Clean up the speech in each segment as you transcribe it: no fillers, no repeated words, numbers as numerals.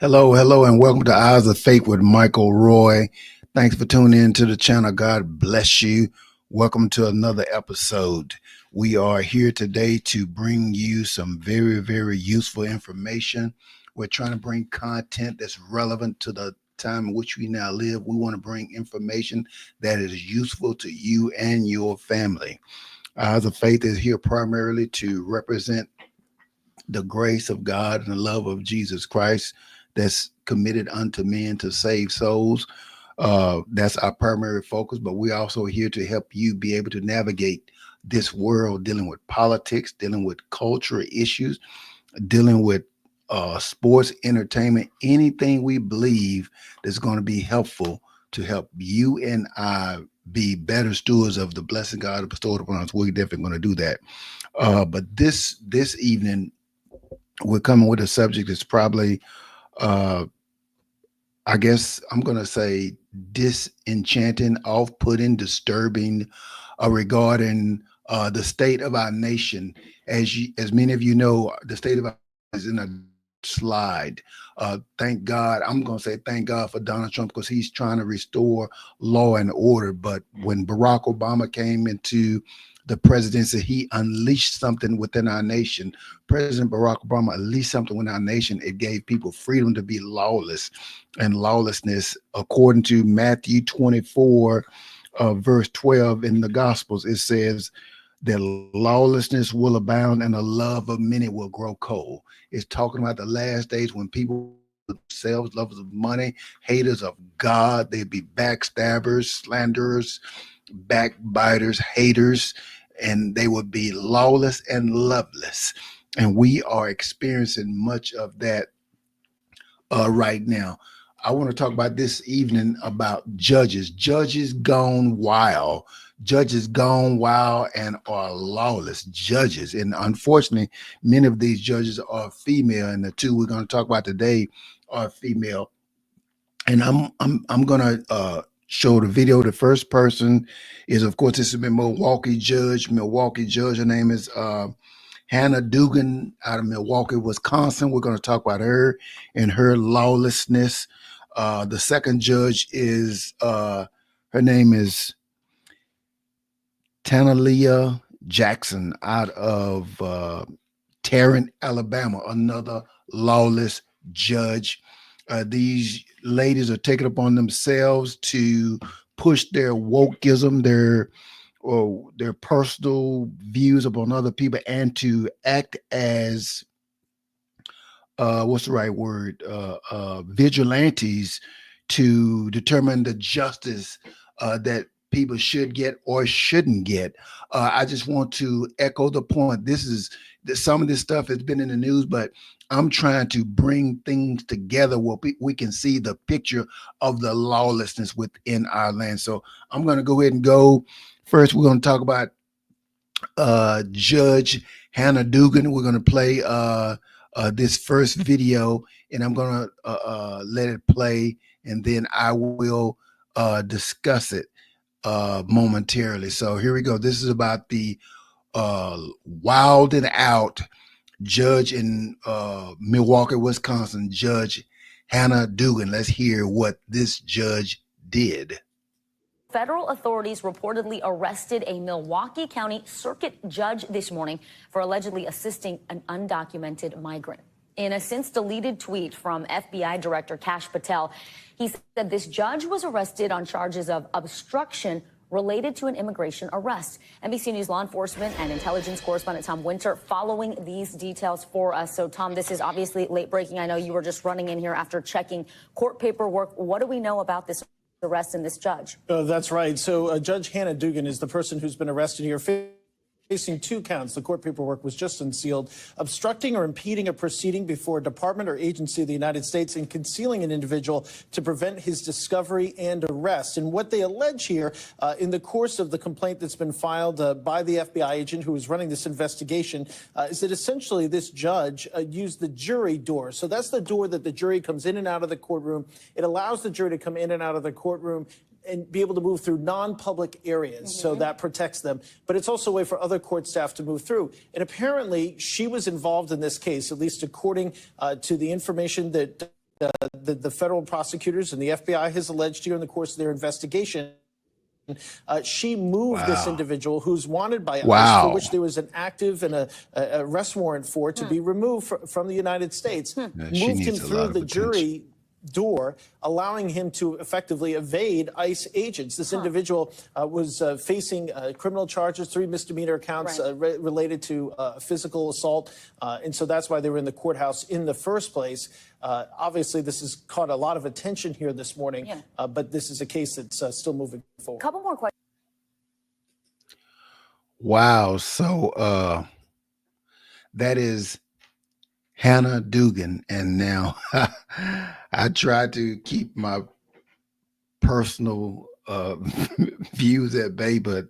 Hello, hello, and welcome to Eyes of Faith with Michael Roy. Thanks for tuning in to the channel. God bless you. Welcome to another episode. We are here today to bring you some very, very useful information. We're trying to bring content that's relevant to the time in which we now live. We want to bring information that is useful to you and your family. Eyes of Faith is here primarily to represent the grace of God and the love of Jesus Christ that's committed unto men to save souls. That's our primary focus, but we're also here to help you be able to navigate this world dealing with politics, dealing with cultural issues, dealing with sports, entertainment, anything we believe that's going to be helpful to help you and I be better stewards of the blessing God bestowed upon us. We're definitely going to do that. But this evening, we're coming with a subject that's probably, uh, I guess I'm going to say, disenchanting, off-putting, disturbing, regarding the state of our nation. As many of you know, the state of our is in a slide. Thank God. I'm going to say thank God for Donald Trump because he's trying to restore law and order. But when Barack Obama came into the presidency, he unleashed something within our nation. President Barack Obama unleashed something within our nation. It gave people freedom to be lawless, and lawlessness, according to Matthew 24, verse 12 in the Gospels, it says that lawlessness will abound and the love of many will grow cold. It's talking about the last days when people themselves, lovers of money, haters of God, they'd be backstabbers, slanderers, backbiters, haters, and they would be lawless and loveless. And we are experiencing much of that right now. I want to talk about this evening about judges. Judges gone wild. Judges gone wild and are lawless judges. And unfortunately, many of these judges are female, and the two we're going to talk about today are female. And I'm gonna show the video. The first person is, of course, this is a Milwaukee judge. Milwaukee judge. Her name is Hannah Dugan out of Milwaukee, Wisconsin. We're going to talk about her and her lawlessness. The second judge is her name is Tanalia Jackson out of Tarrant, Alabama, another lawless judge. These ladies are taking upon themselves to push their wokeism, their personal views upon other people, and to act as what's the right word? Vigilantes to determine the justice that people should get or shouldn't get. I just want to echo the point. Some of this stuff has been in the news, but I'm trying to bring things together where we can see the picture of the lawlessness within our land. So I'm going to go ahead and go. First, we're going to talk about Judge Hannah Dugan. We're going to play this first video, and I'm going to let it play, and then I will discuss it momentarily. So here we go. This is about the wild and out judge in Milwaukee, Wisconsin, Judge Hannah Dugan. Let's hear what this judge did. Federal authorities reportedly arrested a Milwaukee County Circuit judge this morning for allegedly assisting an undocumented migrant. In a since-deleted tweet from FBI Director Kash Patel, he said this judge was arrested on charges of obstruction related to an immigration arrest. NBC News law enforcement and intelligence correspondent Tom Winter following these details for us. So, Tom, this is obviously late breaking. I know you were just running in here after checking court paperwork. What do we know about this arrest and this judge? That's right. So Judge Hannah Dugan is the person who's been arrested here, facing 2 counts. The court paperwork was just unsealed: obstructing or impeding a proceeding before a department or agency of the United States and concealing an individual to prevent his discovery and arrest. And what they allege here in the course of the complaint that's been filed by the FBI agent who is running this investigation is that essentially this judge used the jury door. So that's the door that the jury comes in and out of the courtroom. It allows the jury to come in and out of the courtroom and be able to move through non-public areas. So that protects them. But it's also a way for other court staff to move through. And apparently she was involved in this case, at least according to the information that the federal prosecutors and the FBI has alleged here in the course of their investigation, she moved this individual who's wanted by ICE, for which there was an active and a arrest warrant for, to be removed from the United States, moved him through the jury door, allowing him to effectively evade ICE agents. This individual was facing criminal charges, 3 misdemeanor counts related to physical assault. And so that's why they were in the courthouse in the first place. Obviously, this has caught a lot of attention here this morning, but this is a case that's still moving forward. Couple more questions. Wow. So that is Hannah Dugan. And now I try to keep my personal views at bay, but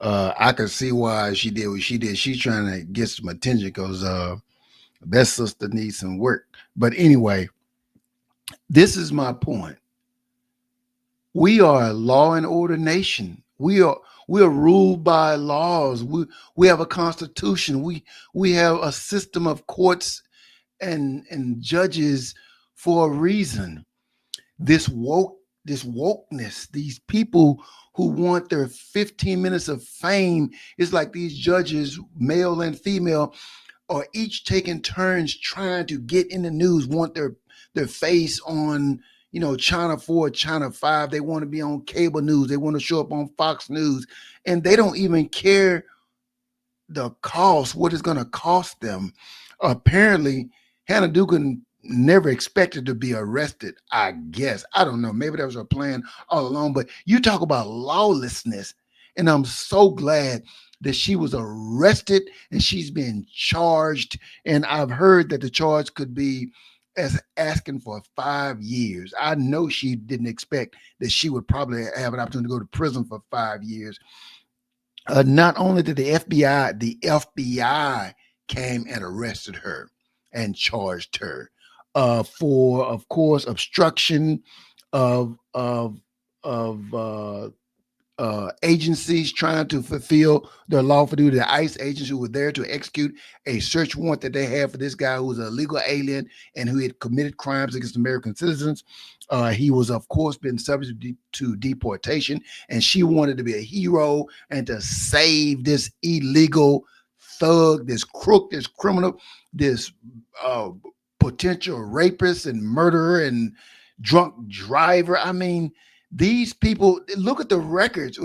I can see why she did what she did. She's trying to get some attention because that sister needs some work. But anyway, this is my point. We are a law and order nation. We are ruled by laws. We have a constitution. We have a system of courts and judges for a reason. This wokeness, these people who want their 15 minutes of fame, is like these judges, male and female, are each taking turns trying to get in the news, want their face on, Channel 4, Channel 5. They want to be on cable news. They want to show up on Fox News, and they don't even care the cost, what it's going to cost them. Apparently, Hannah Dugan never expected to be arrested, I guess. I don't know. Maybe that was her plan all along. But you talk about lawlessness, and I'm so glad that she was arrested and she's been charged. And I've heard that the charge could be as asking for 5 years. I know she didn't expect that she would probably have an opportunity to go to prison for 5 years. Not only did the FBI came and arrested her and charged her for, of course, obstruction of agencies trying to fulfill their lawful duty. The ICE agents who were there to execute a search warrant that they had for this guy who was a legal alien and who had committed crimes against American citizens. He was, of course, been subject to deportation, and she wanted to be a hero and to save this illegal thug, this crook, this criminal, this potential rapist and murderer and drunk driver. I mean, these people, look at the records.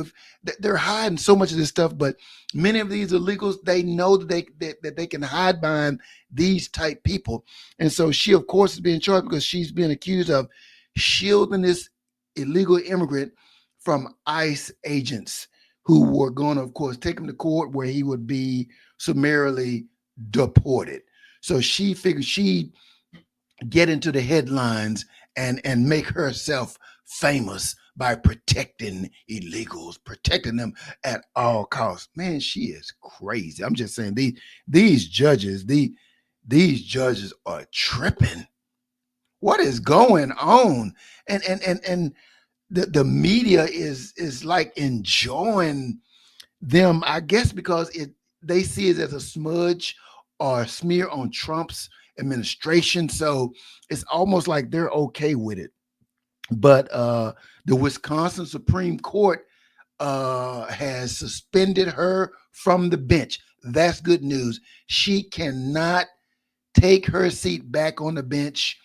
They're hiding so much of this stuff, but many of these illegals, they know that they can hide behind these type people. And so she, of course, is being charged because she's being accused of shielding this illegal immigrant from ICE agents who were going to, of course, take him to court where he would be summarily deported. So she figured she'd get into the headlines and make herself famous by protecting illegals, protecting them at all costs. Man, she is crazy. I'm just saying these judges are tripping. What is going on? And the media is like enjoying them, I guess, because they see it as a smudge or a smear on Trump's administration. So it's almost like they're okay with it. But the Wisconsin Supreme Court has suspended her from the bench. That's good news. She cannot take her seat back on the bench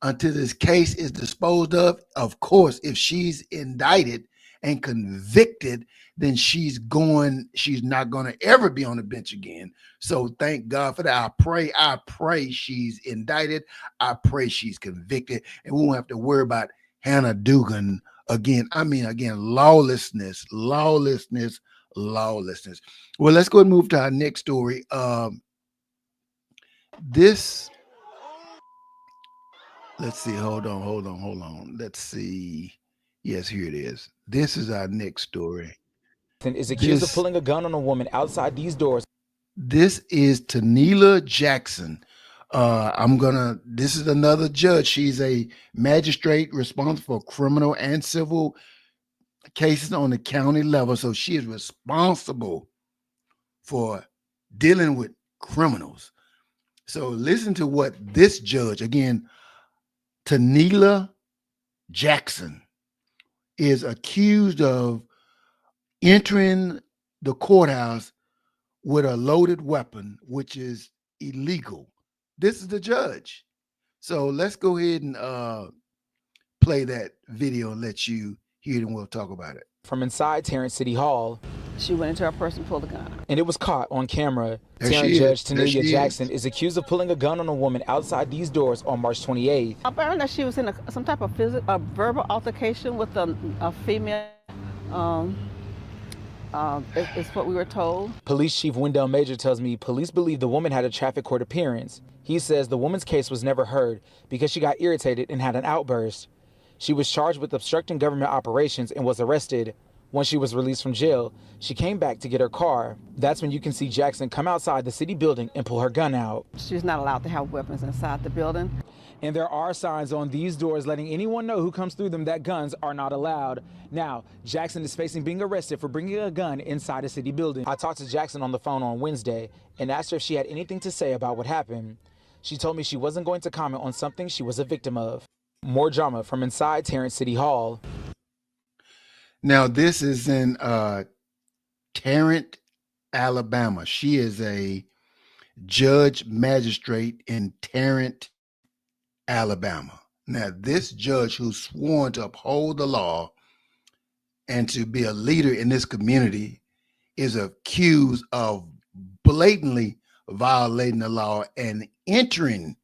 until this case is disposed of. Of course, if she's indicted and convicted, then she's not going to ever be on the bench again. So thank God for that. I pray she's indicted. I pray she's convicted, and we won't have to worry about Hannah Dugan again. I mean, again, lawlessness. Well, let's go and move to our next story. Let's see. Hold on. Let's see. Yes, here it is. This is our next story. Is accused of pulling a gun on a woman outside these doors. This is Tanila Jackson. This is another judge. She's a magistrate responsible for criminal and civil cases on the county level. So she is responsible for dealing with criminals. So listen to what this judge, again, Tanila Jackson is accused of entering the courthouse with a loaded weapon, which is illegal. This is the judge. So let's go ahead and play that video and let you hear it, and we'll talk about it. from inside Tarrant City Hall, She went into her purse and pulled a gun. and it was caught on camera. There Tarrant she is. Judge There she Tanelia is. Jackson is accused of pulling a gun on a woman outside these doors on March 28th. Apparently, she was in some type of a verbal altercation with a female. It's what we were told. Police Chief Wendell Major tells me police believe the woman had a traffic court appearance. He says the woman's case was never heard because she got irritated and had an outburst. She was charged with obstructing government operations and was arrested. Once she was released from jail, she came back to get her car. That's when you can see Jackson come outside the city building and pull her gun out. She's not allowed to have weapons inside the building. And there are signs on these doors letting anyone know who comes through them that guns are not allowed. Now, Jackson is facing being arrested for bringing a gun inside a city building. I talked to Jackson on the phone on Wednesday and asked her if she had anything to say about what happened. She told me she wasn't going to comment on something she was a victim of. More drama from inside Tarrant City Hall. Now, this is in Tarrant, Alabama. She is a judge magistrate in Tarrant, Alabama. Now, this judge who's sworn to uphold the law and to be a leader in this community is accused of blatantly violating the law and entering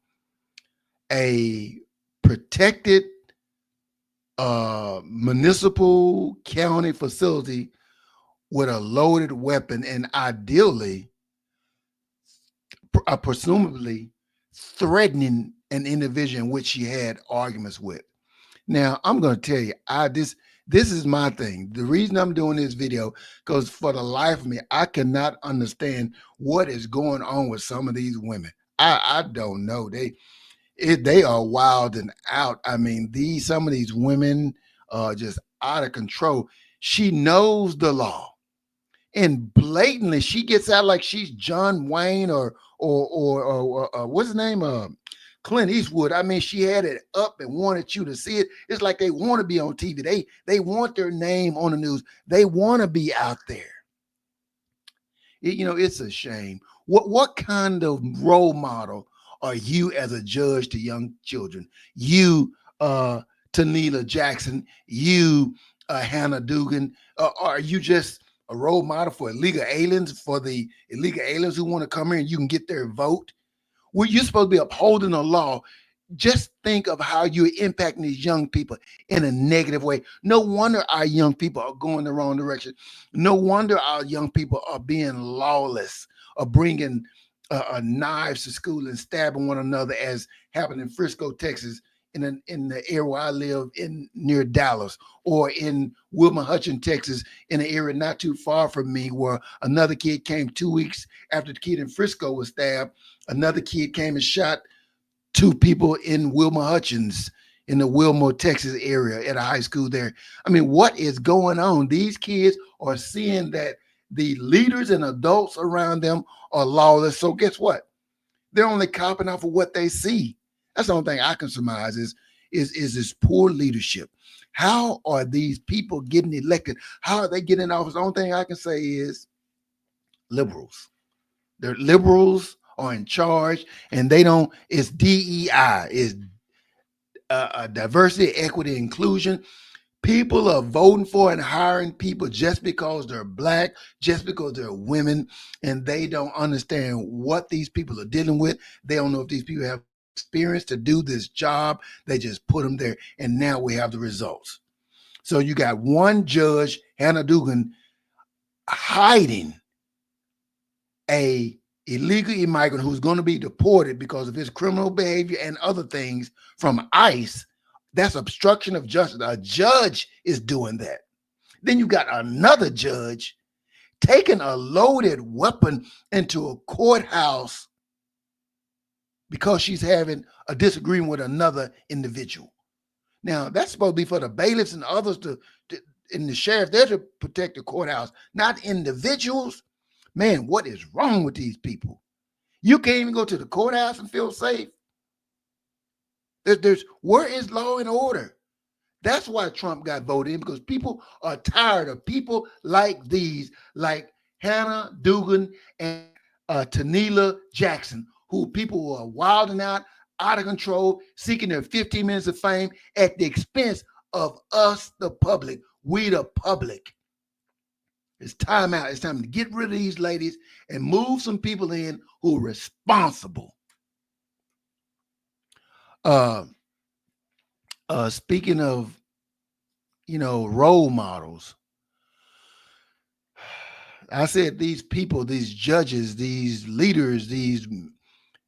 a protected municipal county facility with a loaded weapon and ideally, presumably threatening an individual in which she had arguments with. Now, I'm going to tell you, this is my thing. The reason I'm doing this video, because for the life of me, I cannot understand what is going on with some of these women. I don't know. They are wild and out. I mean, some of these women are just out of control. She knows the law, and blatantly she gets out like she's John Wayne or what's his name? Clint Eastwood. I mean, she had it up and wanted you to see it. It's like they want to be on TV. They want their name on the news. They want to be out there. It's a shame. What kind of role model are you as a judge to young children? You, Tanila Jackson, you, Hannah Dugan, are you just a role model for illegal aliens, for the illegal aliens who want to come here and you can get their vote? Well, you're supposed to be upholding the law. Just think of how you're impacting these young people in a negative way. No wonder our young people are going the wrong direction. No wonder our young people are being lawless, or bringing knives to school and stabbing one another, as happened in Frisco, Texas, in the area where I live near Dallas, or in Wilma Hutchin, Texas, in an area not too far from me, where another kid came 2 weeks after the kid in Frisco was stabbed. Another kid came and shot 2 people in Wilma Hutchins, in the Wilmore, Texas area at a high school there. I mean, what is going on? These kids are seeing that the leaders and adults around them are lawless. So guess what? They're only copying off of what they see. That's the only thing I can surmise is this poor leadership. How are these people getting elected? How are they getting in office? The only thing I can say is liberals. They're liberals are in charge, and it's DEI, is diversity, equity, inclusion. People are voting for and hiring people just because they're black, just because they're women, and they don't understand what these people are dealing with. They don't know if these people have experience to do this job. They just put them there, and now we have the results. So you got one judge, Hannah Dugan, hiding a illegal immigrant who's going to be deported because of his criminal behavior and other things from ICE. That's obstruction of justice. A judge is doing that. Then you got another judge taking a loaded weapon into a courthouse because she's having a disagreement with another individual. Now, that's supposed to be for the bailiffs and others and the sheriff there to protect the courthouse, not individuals. Man, what is wrong with these people? You can't even go to the courthouse and feel safe. Where is law and order? That's why Trump got voted in, because people are tired of people like these, like Hannah Dugan and Tanila Jackson, who people who are wilding out of control, seeking their 15 minutes of fame at the expense of us, the public. We, the public. It's time out. It's time to get rid of these ladies and move some people in who are responsible. Speaking of, role models, I said these people, these judges, these leaders, these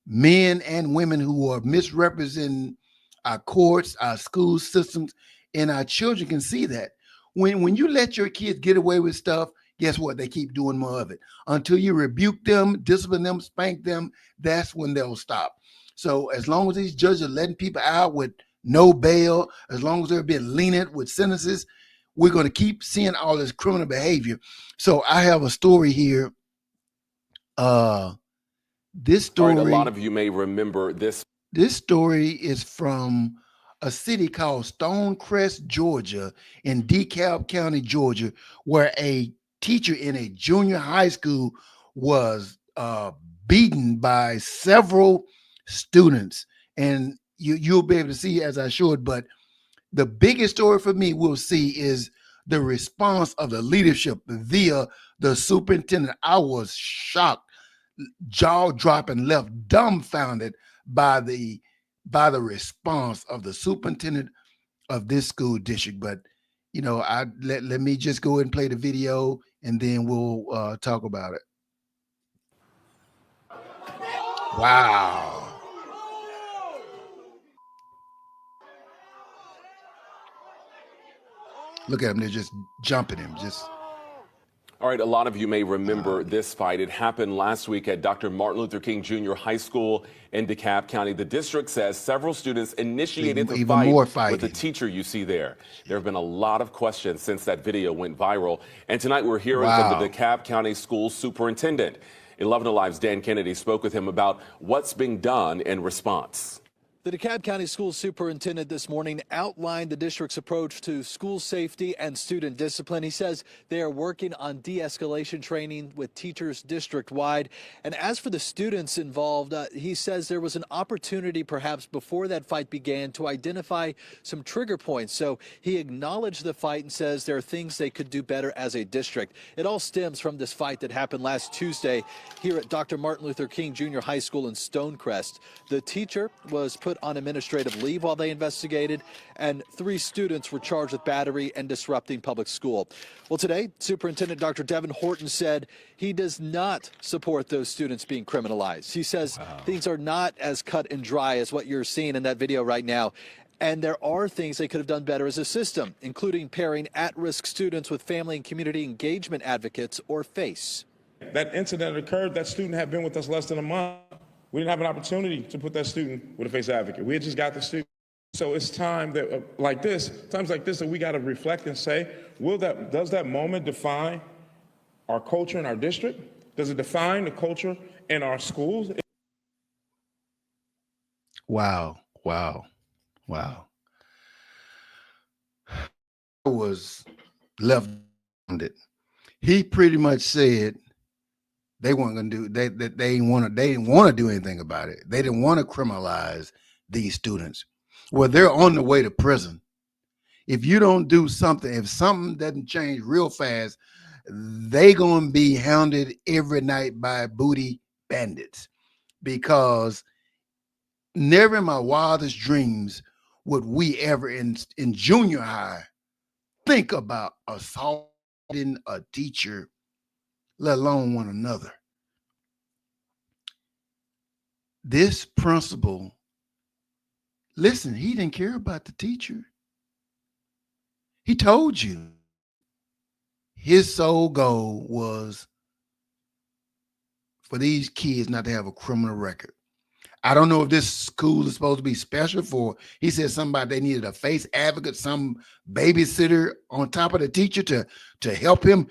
men and women who are misrepresenting our courts, our school systems, and our children can see that. When you let your kids get away with stuff, guess what? They keep doing more of it. Until you rebuke them, discipline them, spank them, that's when they'll stop. So as long as these judges are letting people out with no bail, as long as they're being lenient with sentences, we're going to keep seeing all this criminal behavior. So I have a story here. This story, all right, a lot of you may remember this. This story is from a city called Stonecrest, Georgia, in DeKalb County, Georgia, where a teacher in a junior high school was beaten by several students. And you'll be able to see as I showed, but the biggest story for me we'll see is the response of the leadership via the superintendent. I was shocked, jaw dropping, left dumbfounded by the response of the superintendent of this school district. But let me just go ahead and play the video, and then we'll talk about it. Wow. Look at them. They're just jumping him. All right, a lot of you may remember this fight. It happened last week at Dr. Martin Luther King Jr. High School in DeKalb County. The district says several students initiated the fight with the teacher you see there. There have been a lot of questions since that video went viral. And tonight we're hearing from the DeKalb County School Superintendent. 11 Alive's Dan Kennedy spoke with him about what's being done in response. The DeKalb County School Superintendent this morning outlined the district's approach to school safety and student discipline. He says they are working on de-escalation training with teachers district-wide. And as for the students involved, he says there was an opportunity perhaps before that fight began to identify some trigger points. So he acknowledged the fight and says there are things they could do better as a district. It all stems from this fight that happened last Tuesday here at Dr. Martin Luther King Jr. High School in Stonecrest. The teacher was put on administrative leave while they investigated, and 3 students were charged with battery and disrupting public school. Well, today, Superintendent Dr. Devin Horton said he does not support those students being criminalized. He says things are not as cut and dry as what you're seeing in that video right now. And there are things they could have done better as a system, including pairing at-risk students with family and community engagement advocates, or FACE. That incident occurred, that student had been with us less than a month. We didn't have an opportunity to put that student with a FACE advocate. We had just got the student. So it's time that, times like this that we got to reflect and say, does that moment define our culture in our district? Does it define the culture in our schools? Wow. I was left on He pretty much said they weren't going to do. They didn't want to do anything about it. They didn't want to criminalize these students. Well, they're on the way to prison. If you don't do something, if something doesn't change real fast, they going to be hounded every night by booty bandits. Because never in my wildest dreams would we ever in junior high think about assaulting a teacher, let alone one another. This principal, listen, he didn't care about the teacher. He told you his sole goal was for these kids not to have a criminal record. I don't know if this school is supposed to be special for, he said somebody, they needed a FACE advocate, some babysitter on top of the teacher to help him.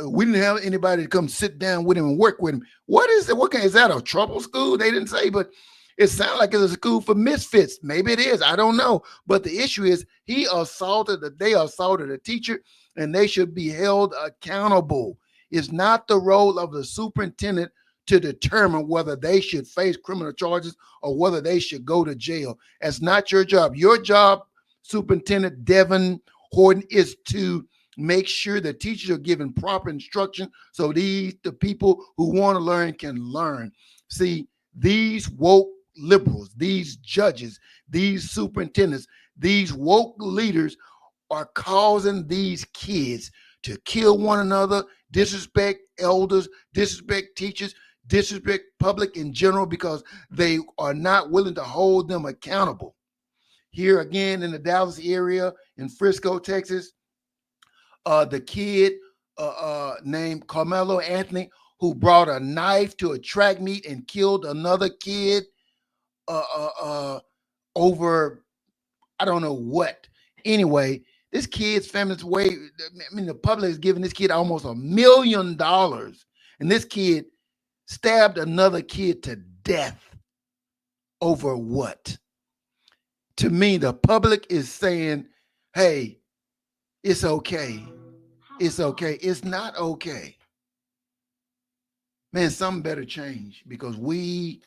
We didn't have anybody to come sit down with him and work with him. What is it? Is that a trouble school? They didn't say, but It sounds like it's a school for misfits. Maybe it is. I don't know. But the issue is they assaulted a teacher, and they should be held accountable. It's not the role of the superintendent to determine whether they should face criminal charges or whether they should go to jail. That's not your job. Your job, Superintendent Devin Horton, is to make sure that teachers are given proper instruction so the people who want to learn can learn. See, these woke liberals, these judges, these superintendents, these woke leaders are causing these kids to kill one another, disrespect elders, disrespect teachers, disrespect public in general because they are not willing to hold them accountable. Here again in the Dallas area, in Frisco, Texas, the kid named Carmelo Anthony, who brought a knife to a track meet and killed another kid over, I don't know what. Anyway, this kid's family's way, I mean, the public is giving this kid almost $1 million. And this kid stabbed another kid to death over what? To me, the public is saying, hey, it's okay. It's okay. It's not okay. Man, something better change because we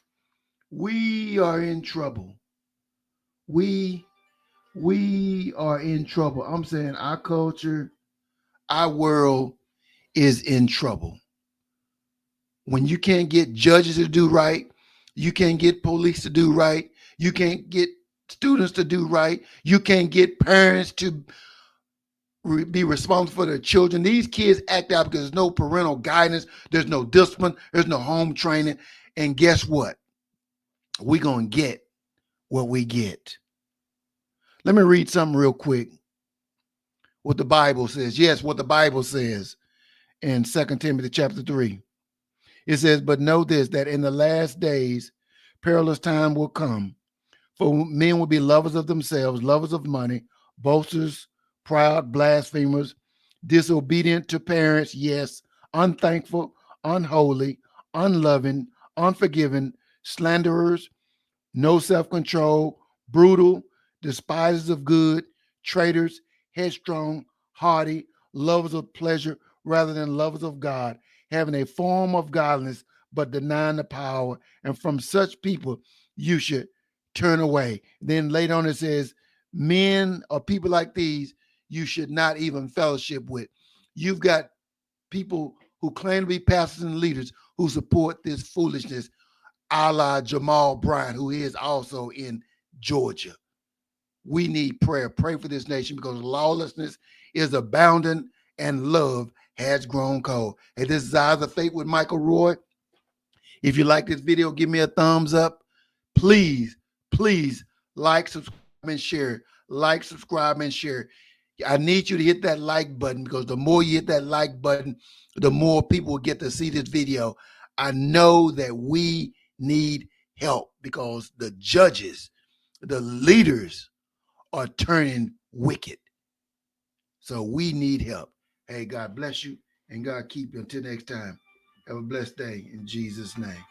are in trouble. We are in trouble. I'm saying our culture, our world is in trouble. When you can't get judges to do right, you can't get police to do right, you can't get students to do right, you can't get parents to be responsible for their children. These kids act out because there's no parental guidance, there's no discipline, there's no home training. And guess what? We're going to get what we get. Let me read something real quick. What the Bible says. Yes, what the Bible says in 2 Timothy chapter 3. It says, but know this, that in the last days, perilous time will come. For men will be lovers of themselves, lovers of money, boasters, proud, blasphemers, disobedient to parents, yes, unthankful, unholy, unloving, unforgiving, slanderers, no self-control, brutal, despisers of good, traitors, headstrong, haughty, lovers of pleasure rather than lovers of God, having a form of godliness but denying the power. And from such people you should turn away. Then later on it says, men or people like these you should not even fellowship with. You've got people who claim to be pastors and leaders who support this foolishness, a la Jamal Bryant, who is also in Georgia. We need prayer. Pray for this nation because lawlessness is abounding and love has grown cold. Hey, this is Eyes of Faith with Michael Roy. If you like this video, give me a thumbs up. Please, please like, subscribe, and share. Like, subscribe, and share. I need you to hit that like button because the more you hit that like button, the more people will get to see this video. I know that we need help because the judges, the leaders are turning wicked. So we need help. Hey, God bless you and God keep you until next time. Have a blessed day in Jesus' name.